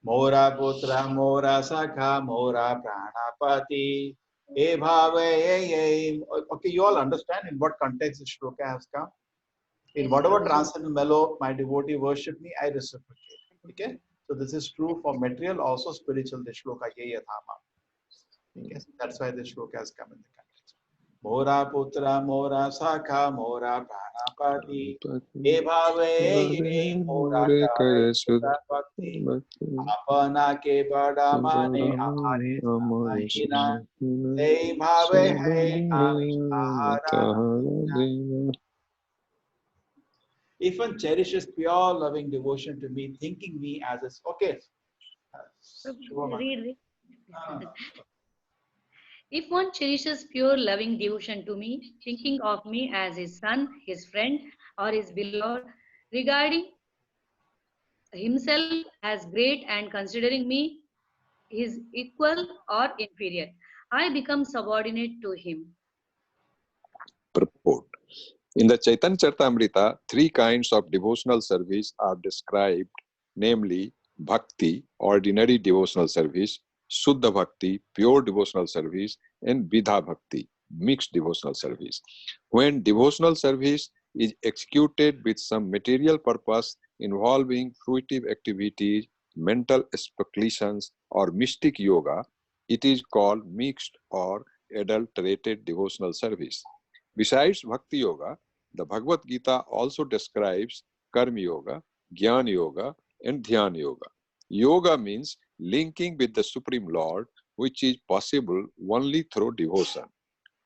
Mora putra, mora sakha, mora pranapati. E bhave. Okay, you all understand in what context this shloka has come. In whatever transcendental mellow my devotee worship me, I reciprocate. Okay, so this is true for material, also spiritual. The shloka ye yathama. Okay, that's why the shloka has come in the context. Mora putra, mora sakha, mora pranapati. E bhave mora kare bhakti. Apana ke bada mane amare samahina. E bhave hai ahara. If one cherishes pure loving devotion to me, thinking me as his okay. Read. If one cherishes pure loving devotion to me, thinking of me as his son, his friend, or his beloved, regarding himself as great and considering me his equal or inferior, I become subordinate to him. Purport. In the Chaitanya Charitamrita, 3 kinds of devotional service are described, namely Bhakti, ordinary devotional service, Suddha Bhakti, pure devotional service, and Vidha Bhakti, mixed devotional service. When devotional service is executed with some material purpose involving fruitive activities, mental speculations, or mystic yoga, it is called mixed or adulterated devotional service. Besides Bhakti Yoga, the Bhagavad Gita also describes Karma Yoga, Jnana Yoga, and Dhyan Yoga. Yoga means linking with the Supreme Lord, which is possible only through devotion.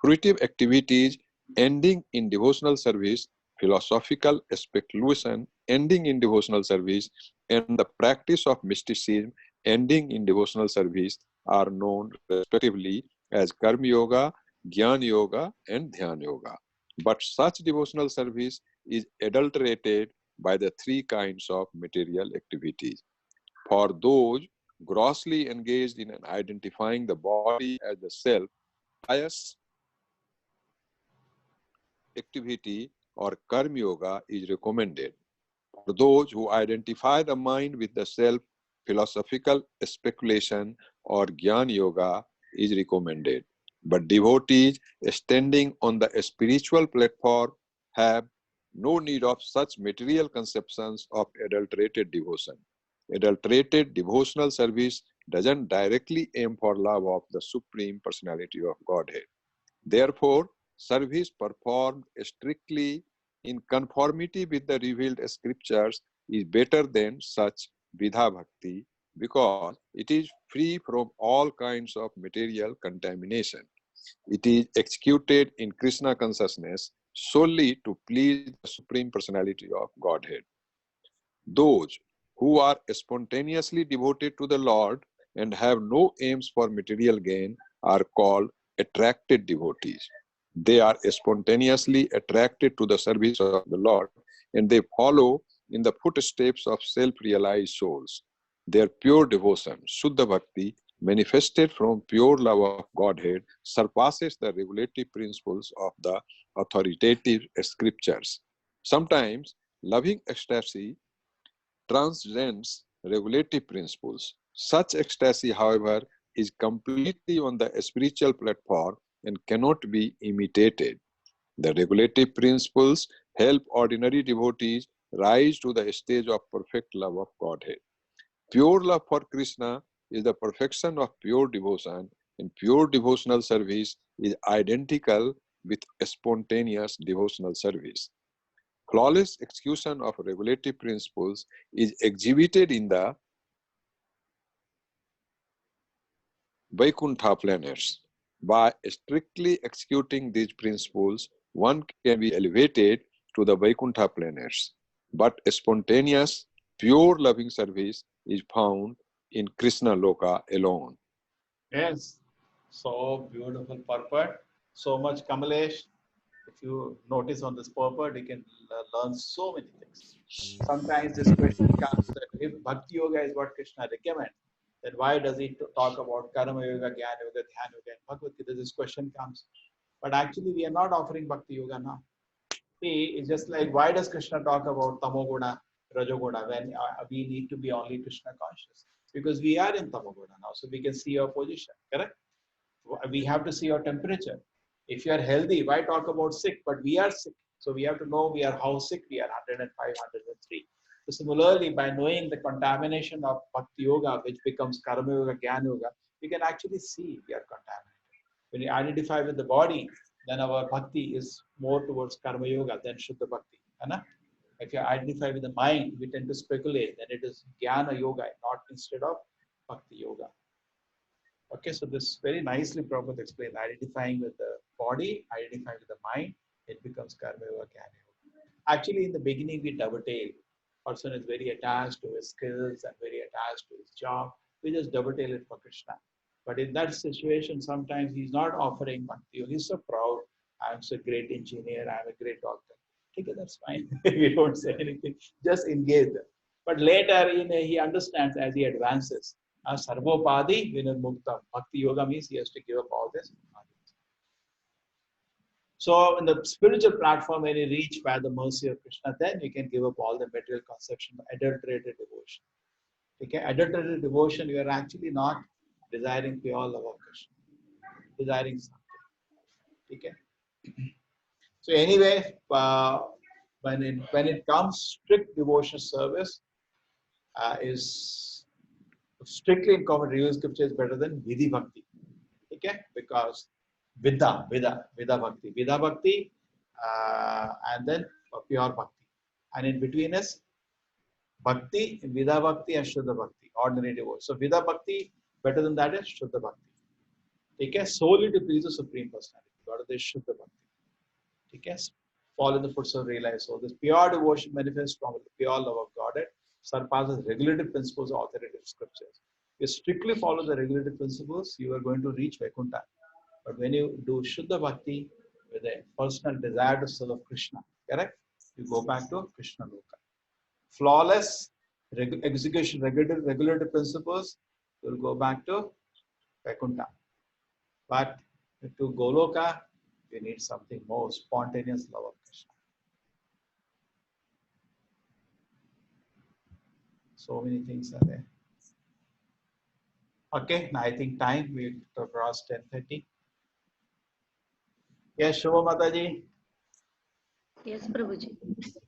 Fruitive activities ending in devotional service, philosophical speculation ending in devotional service, and the practice of mysticism ending in devotional service are known respectively as Karma Yoga, Jnana Yoga, and Dhyan Yoga. But such devotional service is adulterated by the three kinds of material activities. For those grossly engaged in identifying the body as the self, pious activity or Karma Yoga is recommended. For those who identify the mind with the self, philosophical speculation or Jnana Yoga is recommended. But devotees standing on the spiritual platform have no need of such material conceptions of adulterated devotion. Adulterated devotional service doesn't directly aim for love of the Supreme Personality of Godhead. Therefore, service performed strictly in conformity with the revealed scriptures is better than such Vidha Bhakti because it is free from all kinds of material contamination. It is executed in Krishna consciousness solely to please the Supreme Personality of Godhead. Those who are spontaneously devoted to the Lord and have no aims for material gain are called attracted devotees. They are spontaneously attracted to the service of the Lord and they follow in the footsteps of self-realized souls. Their pure devotion, Shuddha Bhakti, manifested from pure love of Godhead, surpasses the regulative principles of the authoritative scriptures. Sometimes loving ecstasy transcends regulative principles. Such ecstasy, however, is completely on the spiritual platform and cannot be imitated. The regulative principles help ordinary devotees rise to the stage of perfect love of Godhead. Pure love for Krishna is the perfection of pure devotion, and pure devotional service is identical with spontaneous devotional service. Flawless execution of regulative principles is exhibited in the Vaikuntha planets. By strictly executing these principles, one can be elevated to the Vaikuntha planets. But spontaneous, pure loving service is found in Krishna Loka alone. Yes, so beautiful purport. So much, Kamalesh. If you notice on this purport, you can learn so many things. Sometimes this question comes that if Bhakti Yoga is what Krishna recommends, then why does he talk about Karma Yoga, Jnana Yoga, Dhyan Yoga, and Bhagavad Gita? This question comes. But actually, we are not offering Bhakti Yoga now. See, it's just like why does Krishna talk about Tamoguna, Rajoguna when we need to be only Krishna conscious? Because we are in Tamoguna now, so we can see our position, correct? We have to see our temperature. If you are healthy, why talk about sick? But we are sick. So we have to know we are how sick we are, 105, 103. So similarly, by knowing the contamination of Bhakti Yoga, which becomes Karma Yoga, Jnana Yoga, we can actually see we are contaminated. When you identify with the body, then our Bhakti is more towards Karma Yoga than Shuddha Bhakti. If you identify with the mind, we tend to speculate that it is Jnana Yoga, not instead of Bhakti Yoga. Okay, so this very nicely Prabhupada explained, identifying with the body, identifying with the mind, it becomes Karma Yoga, Jnana Yoga. Actually, in the beginning, we dovetail. Person is very attached to his skills and very attached to his job. We just dovetail it for Krishna. But in that situation, sometimes he's not offering Bhakti Yoga. He's so proud. I'm so great engineer. I'm a great doctor. Okay, that's fine. We don't say anything. Just engage them. But later, he understands as he advances. Sarvopadi vinamuktam. Bhakti Yoga means he has to give up all this. So in the spiritual platform, when you reach by the mercy of Krishna, then you can give up all the material conception of adulterated devotion. Okay, adulterated devotion, you are actually not desiring pure love of Krishna, desiring something. Okay. So anyway, when it comes, strict devotion service is strictly in common real scripture is better than Vidhi Bhakti. Okay, because Vidha Bhakti, and then pure Bhakti. And in between is Bhakti, Vidha Bhakti and Shuddha Bhakti, ordinary devotion. So Vidha Bhakti, better than that is Shuddha Bhakti. ठीक है, solely to please the Supreme Personality. God of this Shuddha Bhakti. ठीक है, follow the footsteps of realized soul. This pure devotion manifests from the pure love of God. It surpasses regulative principles of authoritative scriptures. You strictly follow the regulative principles, you are going to reach Vaikuntha. But when you do Shuddha Bhakti with a personal desire to serve Krishna, correct? You go back to Krishna Loka. Flawless execution, regulative principles, you will go back to Vaikuntha. But to Goloka, you need something more, spontaneous love of Krishna. So many things are there. Okay, now I think time we crossed 10:30. Yes, Shubha Mataji. Yes, Prabhuji.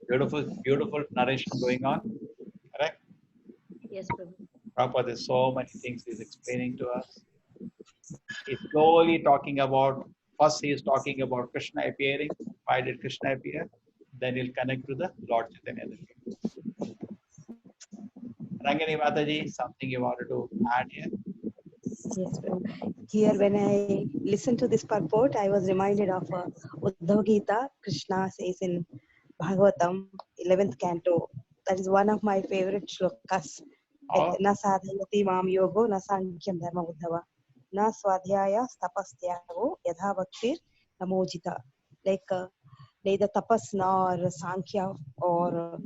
Beautiful, beautiful narration going on. Correct? Yes, Prabhu. Prabhupada, there's so many things he's explaining to us. He's slowly talking about, first he is talking about Krishna appearing. Why did Krishna appear? Then he'll connect to the Lord Chaitanya. Rangini Mataji, something you wanted to add here? Yes, Prabhu. Here, when I listened to this purport, I was reminded of Uddhava Gita. Krishna says in Bhagavatam, 11th canto. That is one of my favorite shlokas. Oh. Na sadhayati mam yogo na sankhyan dharma uddhava na swadhyaya tapastyago yadha bhaktir namojita. Like neither tapas nor sankhya or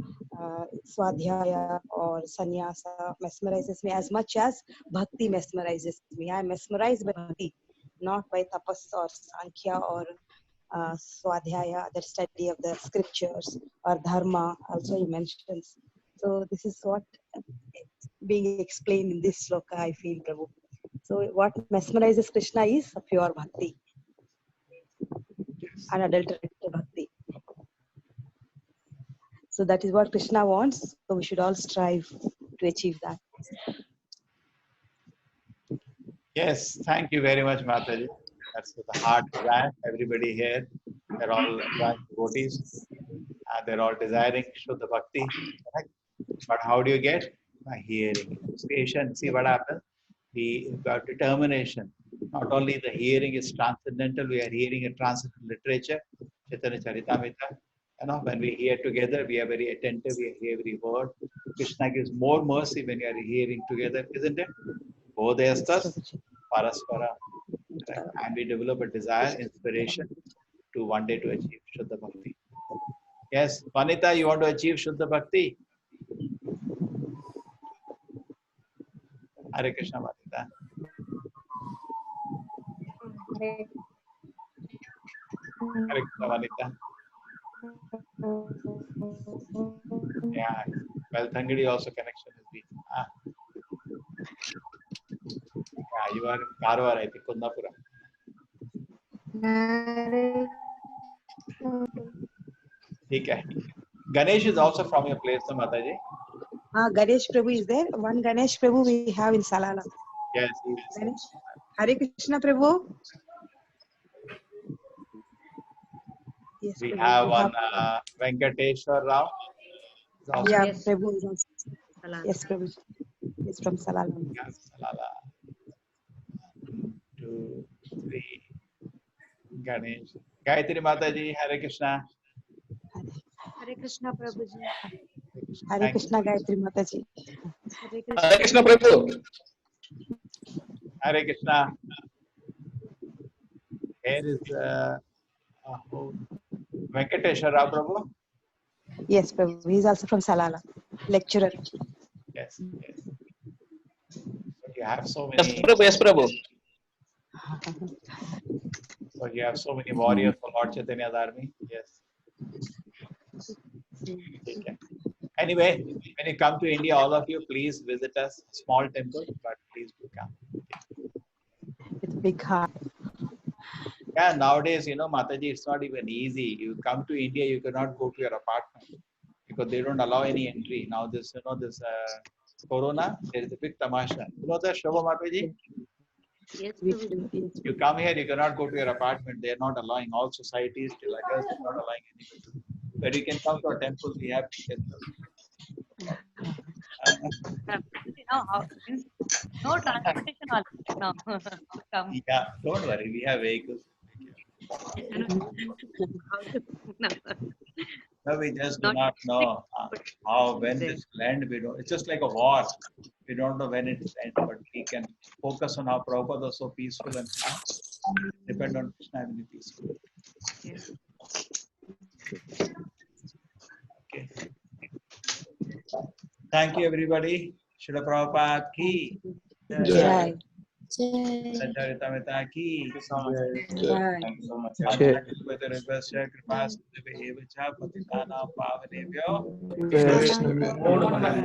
swadhyaya or sannyasa mesmerizes me as much as bhakti mesmerizes me. I am mesmerized by bhakti, not by tapas or sankhya or swadhyaya, the study of the scriptures, or dharma also he mentions. So this is what being explained in this sloka, I feel, Prabhu. So what mesmerizes Krishna is a pure bhakti, unadulterated bhakti. So that is what Krishna wants. So we should all strive to achieve that. Yes, thank you very much, Mataji. That's the heart desire. Everybody here, they're all devotees. They're all desiring Shuddha Bhakti. Correct? But how do you get? By hearing. Patient. See what happens? We got determination. Not only the hearing is transcendental, we are hearing a transcendental literature, Chaitanya Charitamrita. You know, when we hear together, we are very attentive, we hear every word. Krishna gives more mercy when you are hearing together, isn't it? Bodhayastas Paraspara. And we develop a desire, inspiration to one day to achieve Shuddha Bhakti. Yes, Vanita, you want to achieve Shuddha Bhakti? Hare Krishna, Vanita. Hare Krishna, Vanita. Yeah, well, Thangadi also connection is weak. Yeah, you are in Karwar, I think, Kundapura. Okay. Ganesh is also from your place, no, Mataji? Ganesh Prabhu is there. One Ganesh Prabhu we have in Salala. Yes, he is. Ganesh. Hare Krishna Prabhu. Yes, We Prabhu. have one Venkateshwar Rao. Yeah, Yes. Prabhu is also. Salala. Yes, Prabhu. He's from Salala. Yeah, Salala. 1, 2, 3. Ganesh. Gayatri Mataji, Hare Krishna. Hare Krishna Prabhuji. Hare Krishna, Gayatri Mataji. Hare Hare Krishna Prabhu. Hare Krishna. Here is Venkateshwar Rao Prabhu. Yes, Prabhu. He's also from Salala. Lecturer. Yes, yes. So you have so Yes, many. Prabhu. Yes, Prabhu. So you have so many warriors for Lord Chaitanya's army. Yes. Okay. Anyway, when you come to India, all of you, please visit us. Small temple, but please do come. With big heart. Yeah, nowadays, you know, Mataji, it's not even easy. You come to India, you cannot go to your apartment because they don't allow any entry. Now this, you know, this Corona, there is a big tamasha. You know that, Shobha Mataji? Yes, Prabhuji. You come here, you cannot go to your apartment. They are not allowing. All societies, like us, they are not allowing anybody. But you can come to our temple. We have temples. Now, no transportation also now. Come. Yeah, don't worry. We have vehicles. No, we just do not know how, when this will end. We don't. It's just like a war. We don't know when it will end, but we can focus on how Prabhupada was so peaceful and calm. Depend on Krishna being peaceful. Okay. Thank you, everybody. Srila Prabhupada ki. Jai. Sacharitamrita ki. Jai.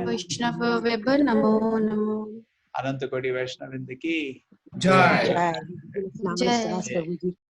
Vaishnava Weber Namo Namo. Ananta Koti Vaishnavinda ki. Jai. Jai. Namaste, Prabhuji.